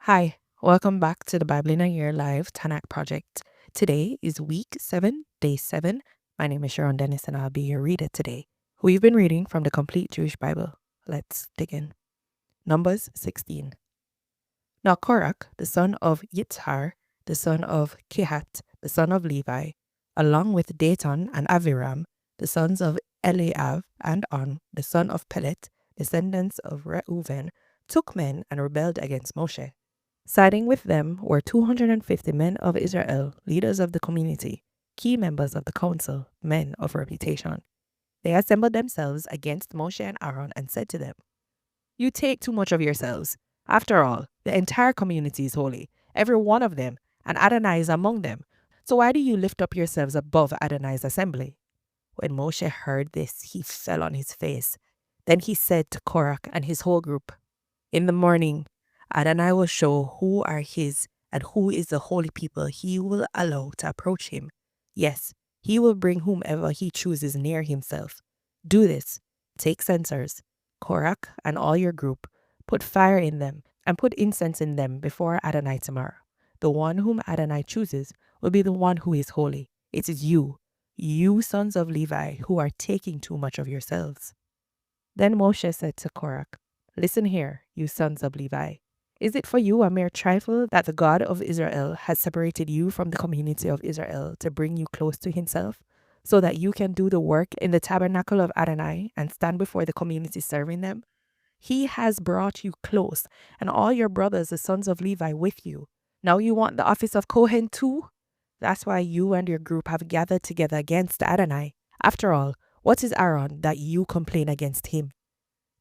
Hi, welcome back to the Bible in a Year Live Tanakh Project. Today is week 7, day 7. My name is Sharone Dennis and I'll be your reader today. We've been reading from the Complete Jewish Bible. Let's dig in. Numbers 16. Now Korach, the son of Yitzhar, the son of Kehat, the son of Levi, along with Datan and Aviram, the sons of Eliav, and On, the son of Pelet, descendants of Reuven, took men and rebelled against Moshe. Siding with them were 250 men of Israel, leaders of the community, key members of the council, men of reputation. They assembled themselves against Moshe and Aaron and said to them, "You take too much of yourselves. After all, the entire community is holy, every one of them, and Adonai is among them. So why do you lift up yourselves above Adonai's assembly?" When Moshe heard this, he fell on his face. Then he said to Korach and his whole group, "In the morning, Adonai will show who are his and who is the holy people he will allow to approach him. Yes, he will bring whomever he chooses near himself. Do this. Take censers, Korach and all your group, put fire in them and put incense in them before Adonai tomorrow. The one whom Adonai chooses will be the one who is holy. It is you sons of Levi, who are taking too much of yourselves." Then Moshe said to Korach, "Listen here, you sons of Levi. Is it for you a mere trifle that the God of Israel has separated you from the community of Israel to bring you close to himself, so that you can do the work in the tabernacle of Adonai and stand before the community serving them? He has brought you close, and all your brothers, the sons of Levi, with you. Now you want the office of Kohen too? That's why you and your group have gathered together against Adonai. After all, what is Aaron that you complain against him?"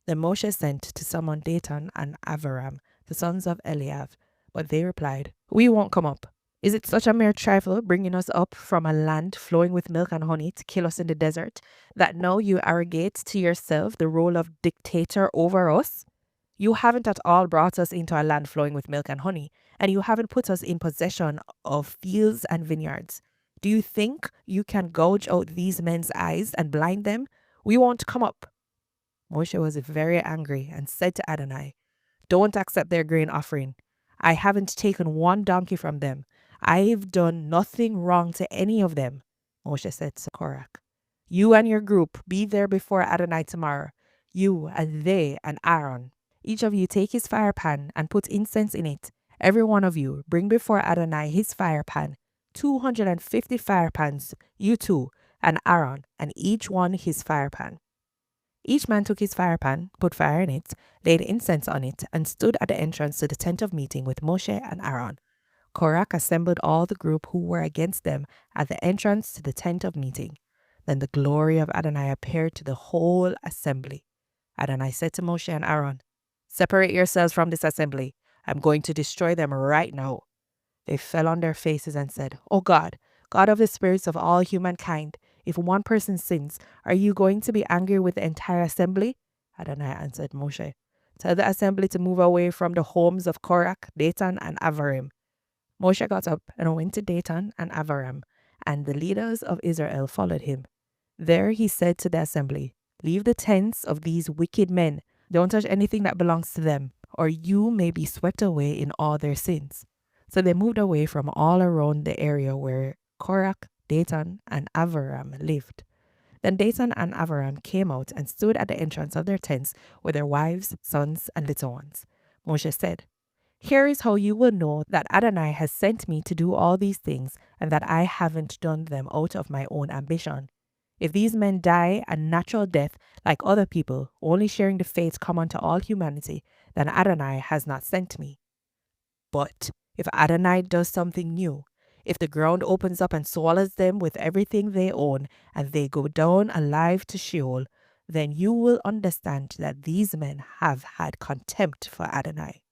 Then Moshe sent to summon Datan and Aviram, the sons of Eliav, but they replied, "We won't come up. Is it such a mere trifle bringing us up from a land flowing with milk and honey to kill us in the desert, that now you arrogate to yourself the role of dictator over us? You haven't at all brought us into a land flowing with milk and honey, and you haven't put us in possession of fields and vineyards. Do you think you can gouge out these men's eyes and blind them? We won't come up." Moshe was very angry and said to Adonai, "Don't accept their grain offering. I haven't taken one donkey from them. I've done nothing wrong to any of them." Moshe said to Korach, "You and your group be there before Adonai tomorrow, you and they and Aaron. Each of you take his fire pan and put incense in it. Every one of you bring before Adonai his fire pan, 250 fire pans, you two, and Aaron, and each one his fire pan." Each man took his fire pan, put fire in it, laid incense on it, and stood at the entrance to the tent of meeting with Moshe and Aaron. Korach assembled all the group who were against them at the entrance to the tent of meeting. Then the glory of Adonai appeared to the whole assembly. Adonai said to Moshe and Aaron, "Separate yourselves from this assembly. I'm going to destroy them right now." They fell on their faces and said, "O God, God of the spirits of all humankind, if one person sins, are you going to be angry with the entire assembly?" Adonai answered Moshe, "Tell the assembly to move away from the homes of Korach, Datan, and Aviram." Moshe got up and went to Datan and Aviram, and the leaders of Israel followed him. There he said to the assembly, "Leave the tents of these wicked men. Don't touch anything that belongs to them, or you may be swept away in all their sins." So they moved away from all around the area where Korach, Datan, and Aviram lived. Then Datan and Aviram came out and stood at the entrance of their tents with their wives, sons, and little ones. Moshe said, "Here is how you will know that Adonai has sent me to do all these things, and that I haven't done them out of my own ambition. If these men die a natural death like other people, only sharing the fate common to all humanity, then Adonai has not sent me. But if Adonai does something new, if the ground opens up and swallows them with everything they own, and they go down alive to Sheol, then you will understand that these men have had contempt for Adonai."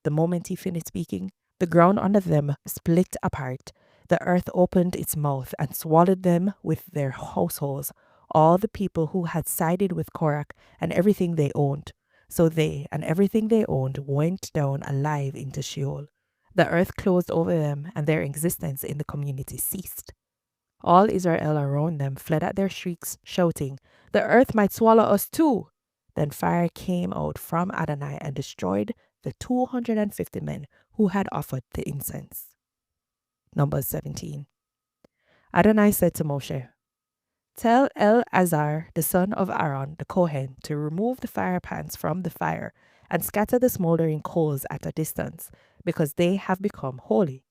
The moment he finished speaking, the ground under them split apart. The earth opened its mouth and swallowed them with their households, all the people who had sided with Korach and everything they owned. So they and everything they owned went down alive into Sheol. The earth closed over them, and their existence in the community ceased. All Israel around them fled at their shrieks, shouting, "The earth might swallow us too!" Then fire came out from Adonai and destroyed the 250 men who had offered the incense. Numbers 17. Adonai said to Moshe, "Tell Eleazar, the son of Aaron, the Kohen, to remove the fire pans from the fire and scatter the smoldering coals at a distance, because they have become holy.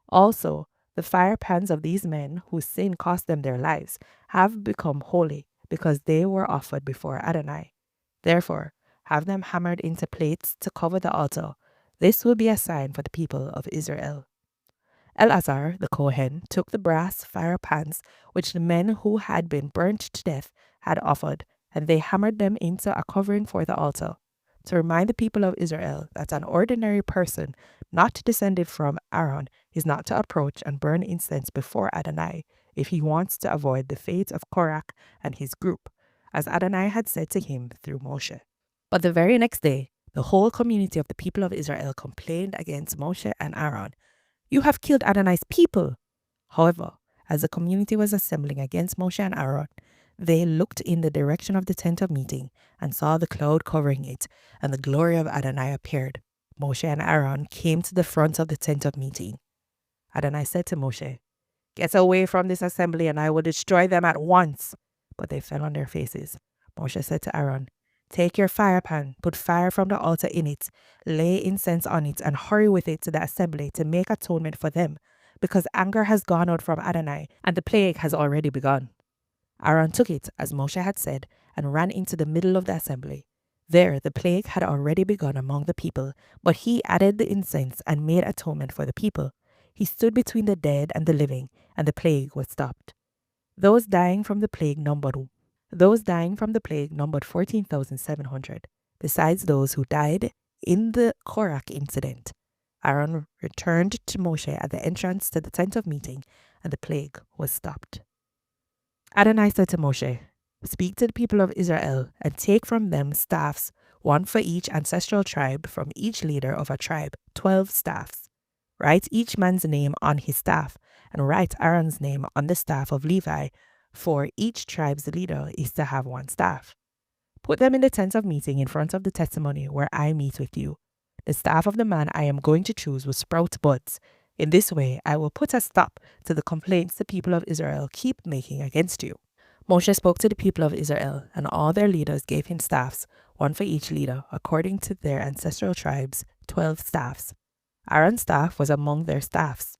Also, the fire pans of these men whose sin cost them their lives have become holy, because they were offered before Adonai. Therefore, have them hammered into plates to cover the altar. This will be a sign for the people of Israel." Eleazar the Kohen took the brass fire pans which the men who had been burnt to death had offered, and they hammered them into a covering for the altar, to remind the people of Israel that an ordinary person not descended from Aaron is not to approach and burn incense before Adonai if he wants to avoid the fate of Korah and his group, as Adonai had said to him through Moshe. But the very next day, the whole community of the people of Israel complained against Moshe and Aaron. "You have killed Adonai's people." However, as the community was assembling against Moshe and Aaron, they looked in the direction of the tent of meeting and saw the cloud covering it, and the glory of Adonai appeared. Moshe and Aaron came to the front of the tent of meeting. Adonai said to Moshe, "Get away from this assembly, and I will destroy them at once." But they fell on their faces. Moshe said to Aaron, "Take your fire pan, put fire from the altar in it, lay incense on it, and hurry with it to the assembly to make atonement for them, because anger has gone out from Adonai, and the plague has already begun." Aaron took it, as Moshe had said, and ran into the middle of the assembly. There the plague had already begun among the people, but he added the incense and made atonement for the people. He stood between the dead and the living, and the plague was stopped. Those dying from the plague numbered 14,700, besides those who died in the Korah incident. Aaron returned to Moshe at the entrance to the tent of meeting, and the plague was stopped. Adonai said to Moshe, "Speak to the people of Israel and take from them staffs, one for each ancestral tribe, from each leader of a tribe, 12 staffs. Write each man's name on his staff, and write Aaron's name on the staff of Levi, for each tribe's leader is to have one staff. Put them in the tent of meeting in front of the testimony where I meet with you. The staff of the man I am going to choose will sprout buds. In this way, I will put a stop to the complaints the people of Israel keep making against you." Moshe spoke to the people of Israel, and all their leaders gave him staffs, one for each leader, according to their ancestral tribes, 12 staffs. Aaron's staff was among their staffs.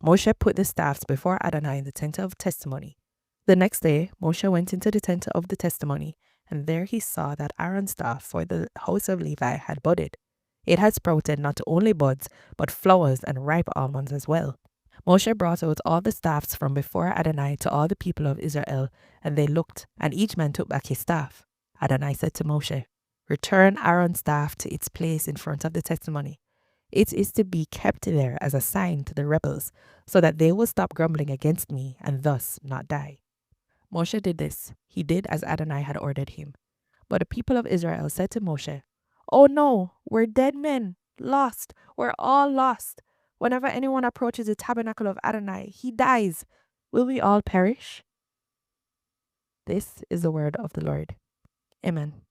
Moshe put the staffs before Adonai in the tent of testimony. The next day, Moshe went into the tent of the testimony, and there he saw that Aaron's staff for the house of Levi had budded. It had sprouted not only buds, but flowers and ripe almonds as well. Moshe brought out all the staffs from before Adonai to all the people of Israel, and they looked, and each man took back his staff. Adonai said to Moshe, "Return Aaron's staff to its place in front of the testimony. It is to be kept there as a sign to the rebels, so that they will stop grumbling against me and thus not die." Moshe did this. He did as Adonai had ordered him. But the people of Israel said to Moshe, "Oh no, we're dead men, lost. We're all lost. Whenever anyone approaches the tabernacle of Adonai, he dies. Will we all perish?" This is the word of the Lord. Amen.